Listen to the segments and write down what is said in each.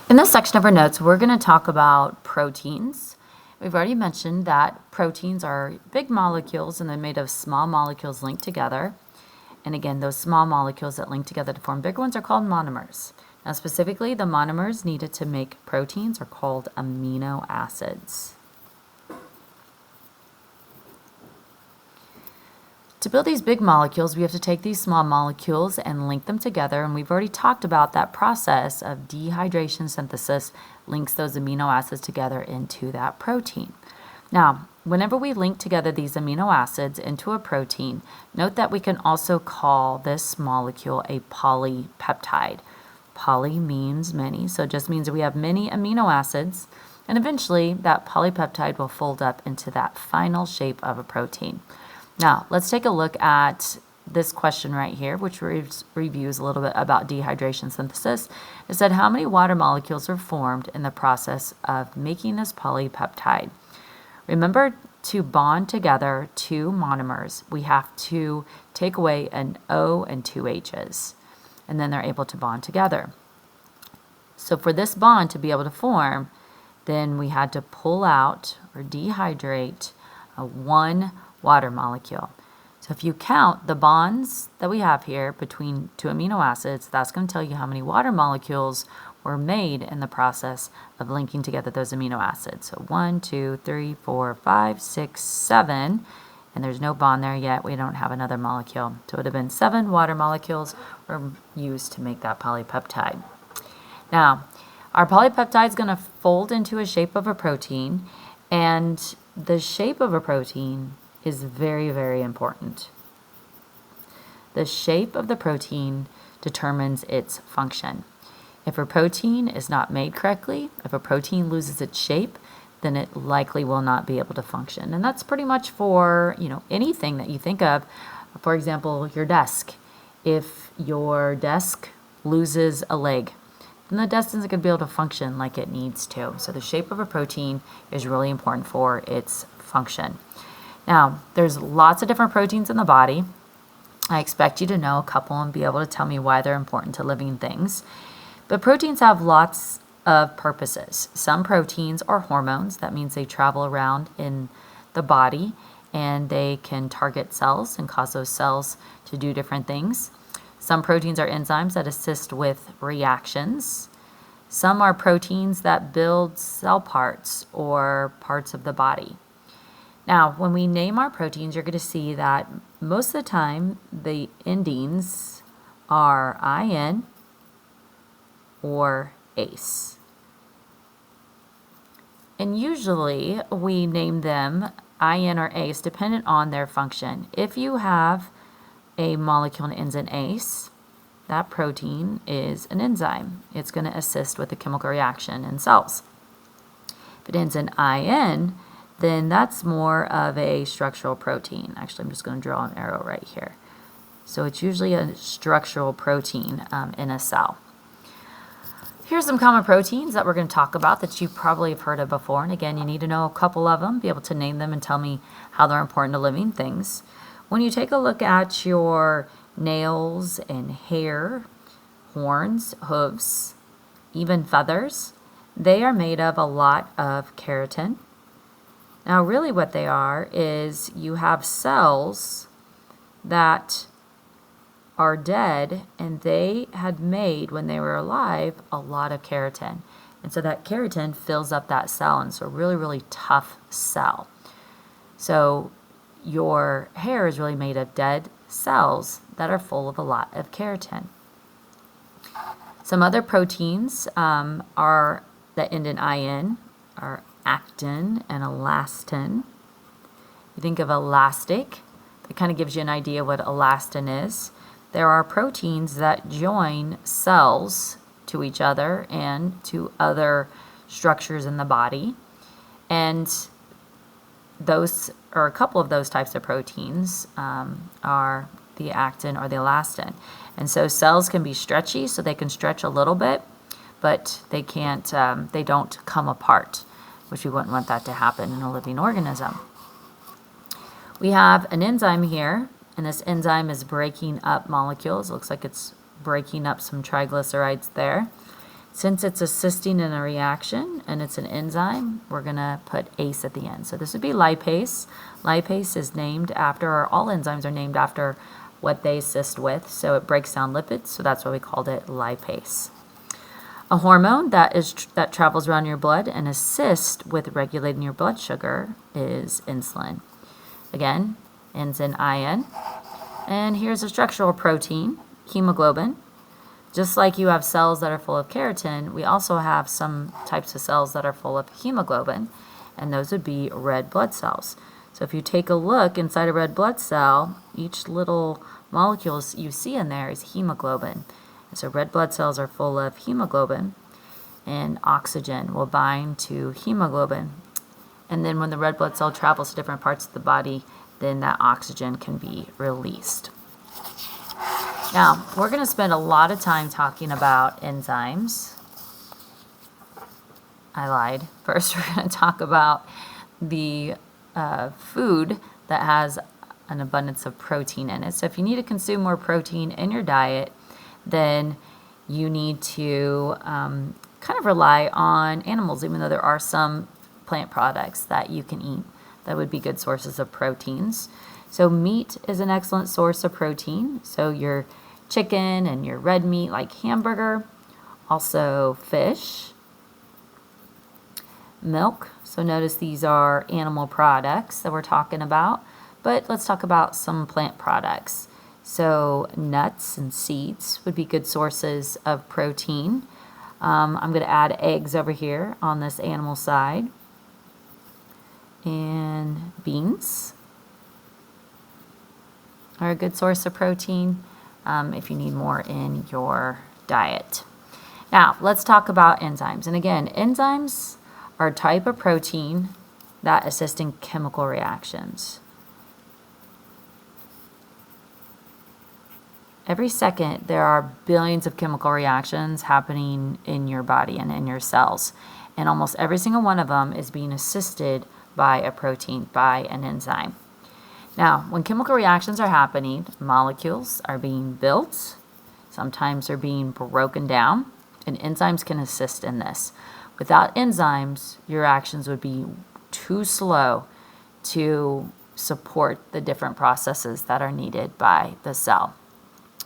In this section of our notes, we're going to talk about proteins. We've already mentioned that proteins are big molecules and they're made of small molecules linked together. And again, those small molecules that link together to form bigger ones are called monomers. Now specifically, the monomers needed to make proteins are called amino acids. To build these big molecules, we have to take these small molecules and link them together, and we've already talked about that process of dehydration synthesis links those amino acids together into that protein. Now, whenever we link together these amino acids into a protein, note that we can also call this molecule a polypeptide. Poly means many, so it just means that we have many amino acids, and eventually that polypeptide will fold up into that final shape of a protein. Now, let's take a look at this question right here, which reviews a little bit about dehydration synthesis. It said, how many water molecules are formed in the process of making this polypeptide? Remember, to bond together two monomers, we have to take away an O and two H's, and then they're able to bond together. So for this bond to be able to form, then we had to pull out or dehydrate one water molecule. So if you count the bonds that we have here between two amino acids, that's going to tell you how many water molecules were made in the process of linking together those amino acids. So 1, 2, 3, 4, 5, 6, 7, and there's no bond there yet. We don't have another molecule. So it would have been 7 water molecules were used to make that polypeptide. Now, our polypeptide is going to fold into a shape of a protein, and the shape of a protein is very, very important. The shape of the protein determines its function. If a protein is not made correctly, if a protein loses its shape, then it likely will not be able to function. And that's pretty much for, anything that you think of. For example, your desk. If your desk loses a leg, then the desk isn't going to be able to function like it needs to. So the shape of a protein is really important for its function. Now, there's lots of different proteins in the body. I expect you to know a couple and be able to tell me why they're important to living things. But proteins have lots of purposes. Some proteins are hormones. That means they travel around in the body and they can target cells and cause those cells to do different things. Some proteins are enzymes that assist with reactions. Some are proteins that build cell parts or parts of the body. Now, when we name our proteins, you're going to see that most of the time the endings are IN or ACE. And usually we name them IN or ACE dependent on their function. If you have a molecule that ends in ACE, that protein is an enzyme. It's going to assist with the chemical reaction in cells. If it ends in IN, then that's more of a structural protein. Actually, I'm just going to draw an arrow right here. So it's usually a structural protein in a cell. Here's some common proteins that we're going to talk about that you probably have heard of before. And again, you need to know a couple of them, be able to name them and tell me how they're important to living things. When you take a look at your nails and hair, horns, hooves, even feathers, they are made of a lot of keratin. Now, really what they are is you have cells that are dead and they had made, when they were alive, a lot of keratin. And so that keratin fills up that cell, and it's a really, really tough cell. So your hair is really made of dead cells that are full of a lot of keratin. Some other proteins that end in IN are actin and elastin. You think of elastic, that kind of gives you an idea what elastin is. There are proteins that join cells to each other and to other structures in the body. And those, or a couple of those types of proteins, are the actin or the elastin. And so cells can be stretchy, so they can stretch a little bit, but they can't, they don't come apart, which we wouldn't want that to happen in a living organism. We have an enzyme here, and this enzyme is breaking up molecules. It looks like it's breaking up some triglycerides there. Since it's assisting in a reaction and it's an enzyme, we're going to put ase at the end. So this would be lipase. Lipase is named after, or all enzymes are named after what they assist with. So it breaks down lipids, so that's why we called it lipase. A hormone that travels around your blood and assists with regulating your blood sugar is insulin. Again, ends in IN. And here's a structural protein, hemoglobin. Just like you have cells that are full of keratin, we also have some types of cells that are full of hemoglobin, and those would be red blood cells. So if you take a look inside a red blood cell, each little molecule you see in there is hemoglobin. And so red blood cells are full of hemoglobin, and oxygen will bind to hemoglobin. And then when the red blood cell travels to different parts of the body, then that oxygen can be released. Now, we're going to spend a lot of time talking about enzymes. I lied. First, we're going to talk about the food that has an abundance of protein in it. So if you need to consume more protein in your diet, then you need to kind of rely on animals, even though there are some plant products that you can eat that would be good sources of proteins. So meat is an excellent source of protein. So your chicken and your red meat like hamburger, also fish, milk. So notice these are animal products that we're talking about, but let's talk about some plant products. So nuts and seeds would be good sources of protein. I'm going to add eggs over here on this animal side, and beans are a good source of protein if you need more in your diet. Now, let's talk about enzymes. And again, enzymes are a type of protein that assist in chemical reactions. Every second, there are billions of chemical reactions happening in your body and in your cells. And almost every single one of them is being assisted by a protein, by an enzyme. Now, when chemical reactions are happening, molecules are being built, sometimes they're being broken down, and enzymes can assist in this. Without enzymes, your reactions would be too slow to support the different processes that are needed by the cell.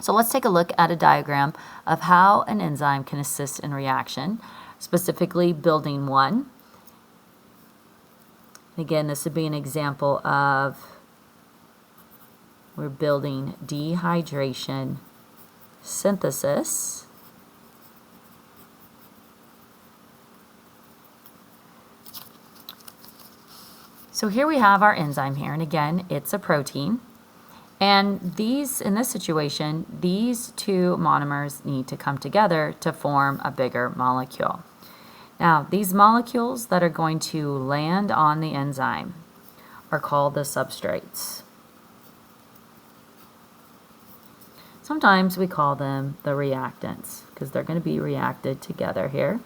So let's take a look at a diagram of how an enzyme can assist in reaction, specifically building one. Again, this would be an example of we're building dehydration synthesis. So here we have our enzyme here, and again, it's a protein. And these, in this situation, these two monomers need to come together to form a bigger molecule. Now, these molecules that are going to land on the enzyme are called the substrates. Sometimes we call them the reactants because they're going to be reacted together here.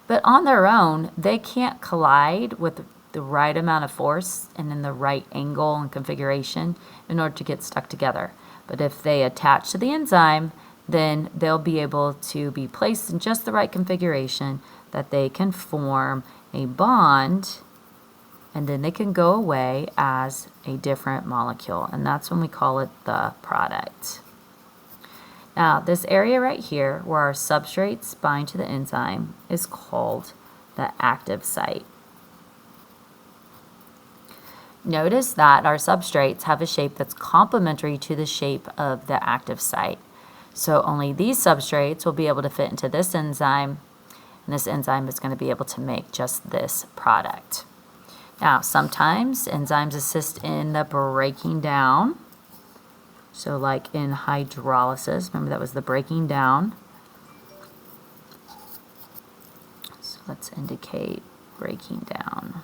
But on their own, they can't collide with the right amount of force and in the right angle and configuration in order to get stuck together. But if they attach to the enzyme, then they'll be able to be placed in just the right configuration that they can form a bond, and then they can go away as a different molecule, and that's when we call it the product. Now, this area right here where our substrates bind to the enzyme is called the active site. Notice that our substrates have a shape that's complementary to the shape of the active site. So only these substrates will be able to fit into this enzyme, and this enzyme is going to be able to make just this product. Now, sometimes enzymes assist in the breaking down. So like in hydrolysis, remember that was the breaking down. So let's indicate breaking down.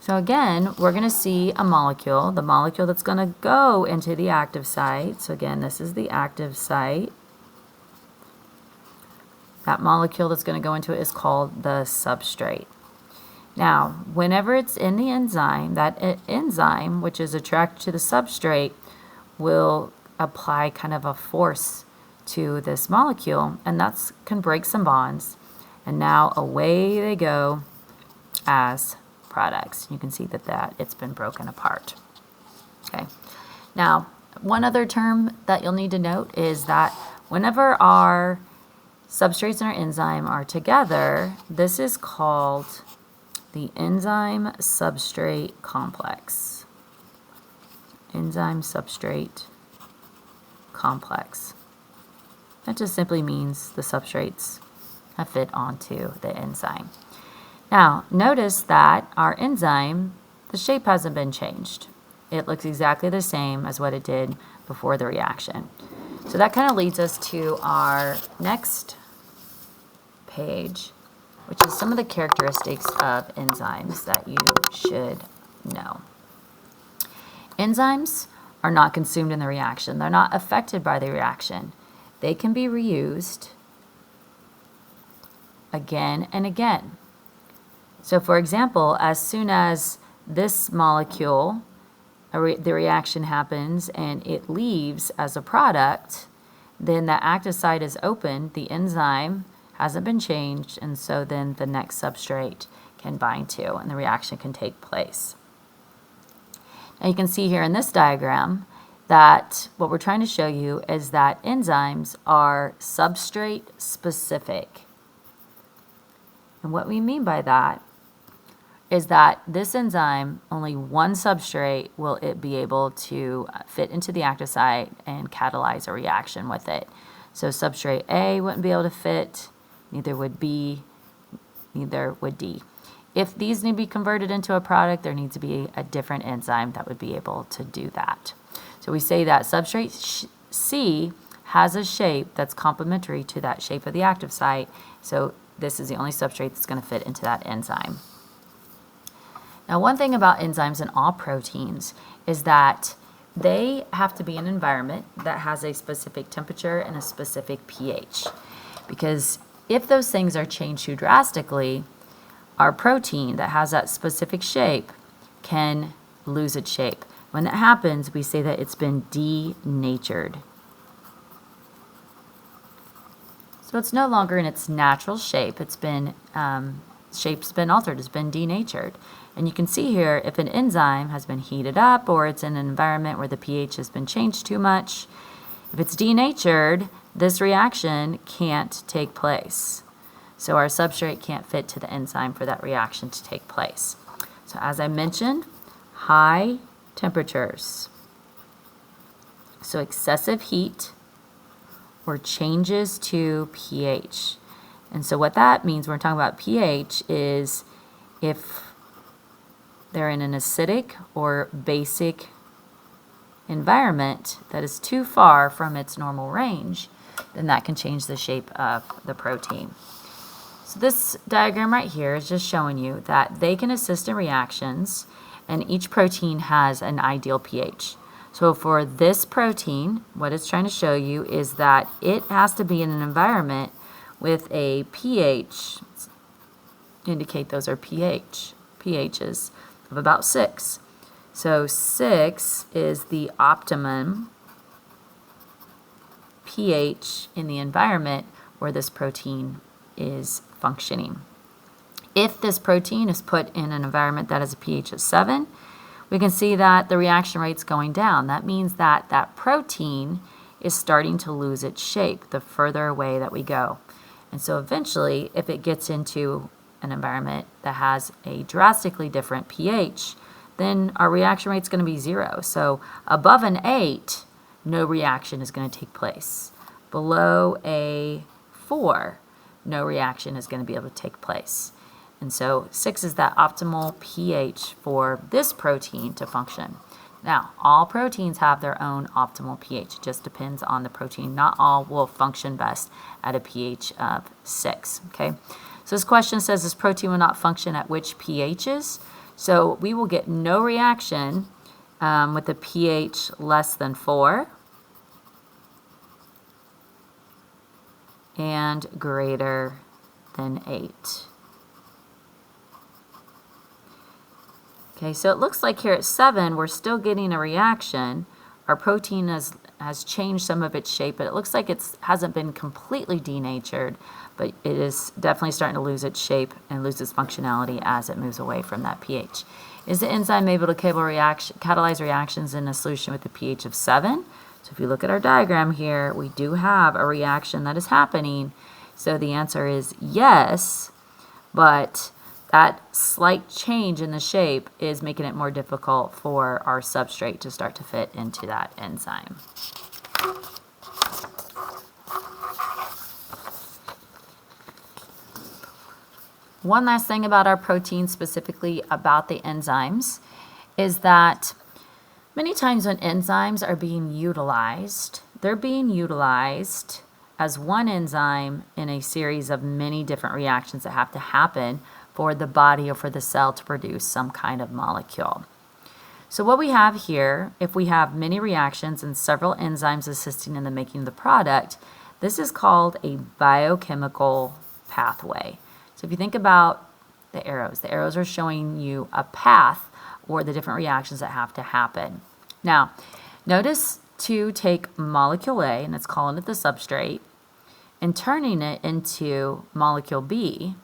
So again, we're going to see a molecule, the molecule that's going to go into the active site. So again, this is the active site. That molecule that's going to go into it is called the substrate. Now, whenever it's in the enzyme, that enzyme, which is attracted to the substrate, will apply kind of a force to this molecule, and that can break some bonds. And now away they go as products. You can see that it's been broken apart. Okay. Now, one other term that you'll need to note is that whenever our substrates and our enzyme are together, this is called the enzyme substrate complex. Enzyme substrate complex. That just simply means the substrates have fit onto the enzyme. Now, notice that our enzyme, the shape hasn't been changed. It looks exactly the same as what it did before the reaction. So that kind of leads us to our next page, which is some of the characteristics of enzymes that you should know. Enzymes are not consumed in the reaction. They're not affected by the reaction. They can be reused again and again. So for example, as soon as this molecule, the reaction happens and it leaves as a product, then the active site is open, the enzyme hasn't been changed, and so then the next substrate can bind to and the reaction can take place. Now you can see here in this diagram that what we're trying to show you is that enzymes are substrate specific. And what we mean by that is that this enzyme, only one substrate will it be able to fit into the active site and catalyze a reaction with it. So substrate A wouldn't be able to fit, neither would B, neither would D. If these need to be converted into a product, there needs to be a different enzyme that would be able to do that. So we say that substrate C has a shape that's complementary to that shape of the active site. So this is the only substrate that's going to fit into that enzyme. Now, one thing about enzymes and all proteins is that they have to be in an environment that has a specific temperature and a specific pH. Because if those things are changed too drastically, our protein that has that specific shape can lose its shape. When that happens, we say that it's been denatured. So it's no longer in its natural shape. It's been shape's been altered. It's been denatured. And you can see here if an enzyme has been heated up or it's in an environment where the pH has been changed too much, if it's denatured, this reaction can't take place. So our substrate can't fit to the enzyme for that reaction to take place. So as I mentioned, high temperatures, so excessive heat or changes to pH. And so what that means when we're talking about pH is if they're in an acidic or basic environment that is too far from its normal range, then that can change the shape of the protein. So this diagram right here is just showing you that they can assist in reactions, and each protein has an ideal pH. So for this protein, what it's trying to show you is that it has to be in an environment with a pH, indicate those are pHs of about 6. So 6 is the optimum pH in the environment where this protein is functioning. If this protein is put in an environment that has a pH of 7, we can see that the reaction rate's going down. That means that that protein is starting to lose its shape the further away that we go. And so eventually, if it gets into an environment that has a drastically different pH, then our reaction rate is going to be 0. So above an 8, no reaction is going to take place. Below a 4, no reaction is going to be able to take place. And so 6 is that optimal pH for this protein to function. Now, all proteins have their own optimal pH. It just depends on the protein. Not all will function best at a pH of 6, okay? So this question says this protein will not function at which pHs? So we will get no reaction with a pH less than 4 and greater than 8. Okay, so it looks like here at 7, we're still getting a reaction. Our protein is has changed some of its shape, but it looks like it hasn't been completely denatured, but it is definitely starting to lose its shape and lose its functionality as it moves away from that pH. Is the enzyme able to catalyze reactions in a solution with a pH of 7? So if you look at our diagram here, we do have a reaction that is happening. So the answer is yes, but that slight change in the shape is making it more difficult for our substrate to start to fit into that enzyme. One last thing about our proteins, specifically about the enzymes, is that many times when enzymes are being utilized, they're being utilized as one enzyme in a series of many different reactions that have to happen for the body or for the cell to produce some kind of molecule. So what we have here, if we have many reactions and several enzymes assisting in the making of the product, this is called a biochemical pathway. So if you think about the arrows are showing you a path or the different reactions that have to happen. Now, notice to take molecule A, and it's calling it the substrate, and turning it into molecule B,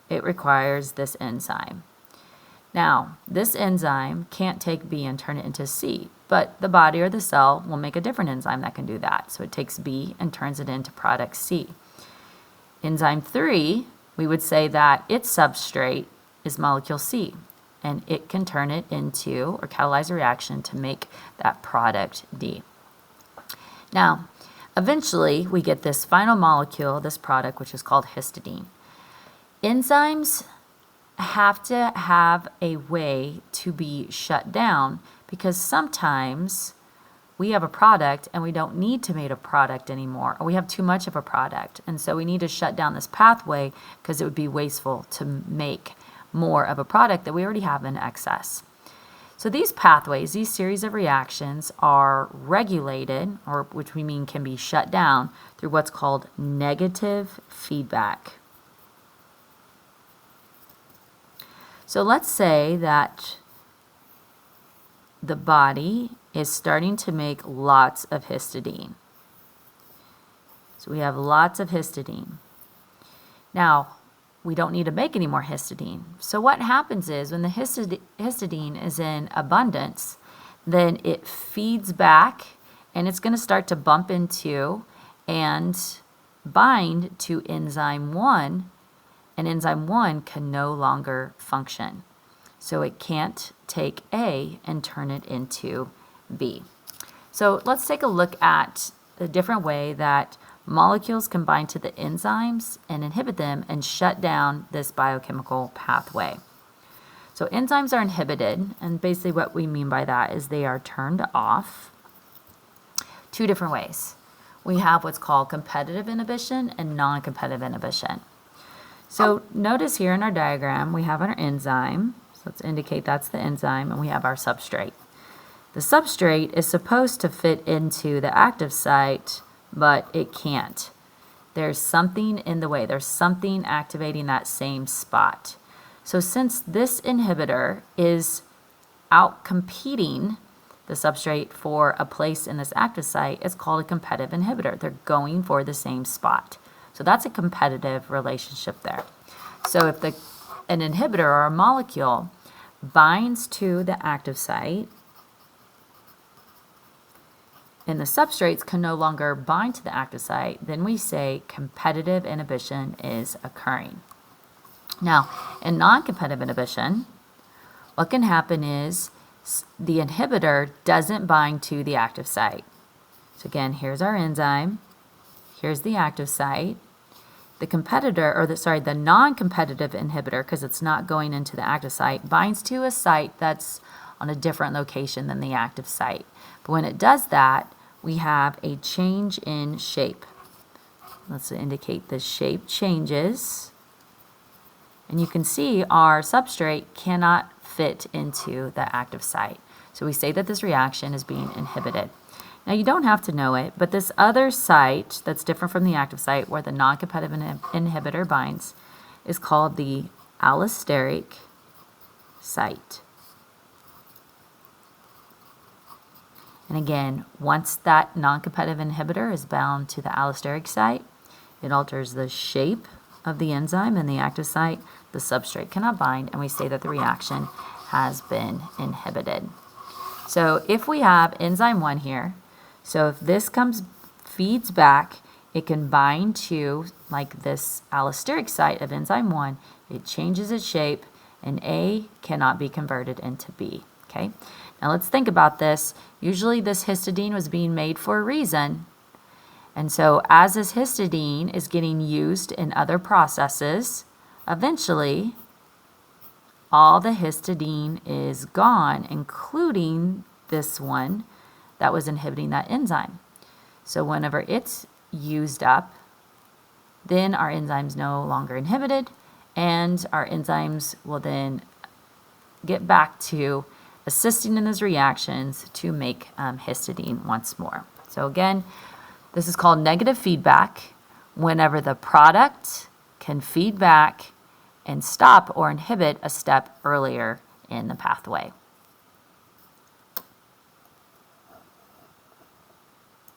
it requires this enzyme. Now, this enzyme can't take B and turn it into C, but the body or the cell will make a different enzyme that can do that. So it takes B and turns it into product C. Enzyme 3, we would say that its substrate is molecule C, and it can turn it into or catalyze a reaction to make that product D. Now, eventually we get this final molecule, this product, which is called histidine. Enzymes have to have a way to be shut down because sometimes we have a product and we don't need to make a product anymore, or we have too much of a product, and so we need to shut down this pathway because it would be wasteful to make more of a product that we already have in excess. So these pathways, these series of reactions are regulated, or which we mean can be shut down, through what's called negative feedback. So let's say that the body is starting to make lots of histidine. So we have lots of histidine. Now, we don't need to make any more histidine. So what happens is when the histidine is in abundance, then it feeds back and it's going to start to bump into and bind to enzyme 1, and enzyme 1 can no longer function. So it can't take A and turn it into B. So let's take a look at a different way that molecules can bind to the enzymes and inhibit them and shut down this biochemical pathway. So enzymes are inhibited, and basically what we mean by that is they are turned off two different ways. We have what's called competitive inhibition and non-competitive inhibition. So notice here in our diagram we have our enzyme, so let's indicate that's the enzyme, and we have our substrate. The substrate is supposed to fit into the active site, but it can't. There's something in the way. There's something activating that same spot. So since this inhibitor is out-competing the substrate for a place in this active site, it's called a competitive inhibitor. They're going for the same spot. So that's a competitive relationship there. So if an inhibitor or a molecule binds to the active site, and the substrates can no longer bind to the active site, then we say competitive inhibition is occurring. Now, in non-competitive inhibition, what can happen is the inhibitor doesn't bind to the active site. So again, here's our enzyme, here's the active site. The the non-competitive inhibitor, because it's not going into the active site, binds to a site that's on a different location than the active site. But when it does that, we have a change in shape. Let's indicate the shape changes. And you can see our substrate cannot fit into the active site. So we say that this reaction is being inhibited. Now you don't have to know it, but this other site that's different from the active site where the non-competitive inhibitor binds is called the allosteric site. And again, once that non-competitive inhibitor is bound to the allosteric site, it alters the shape of the enzyme and the active site. The substrate cannot bind, and we say that the reaction has been inhibited. So if we have enzyme 1 here, so if this feeds back, it can bind to like this allosteric site of enzyme 1, it changes its shape, and A cannot be converted into B, okay? Now let's think about this. Usually this histidine was being made for a reason, and so as this histidine is getting used in other processes, eventually all the histidine is gone, including this one that was inhibiting that enzyme. So whenever it's used up, then our enzyme's no longer inhibited, and our enzymes will then get back to assisting in those reactions to make histidine once more. So again, this is called negative feedback, whenever the product can feed back and stop or inhibit a step earlier in the pathway.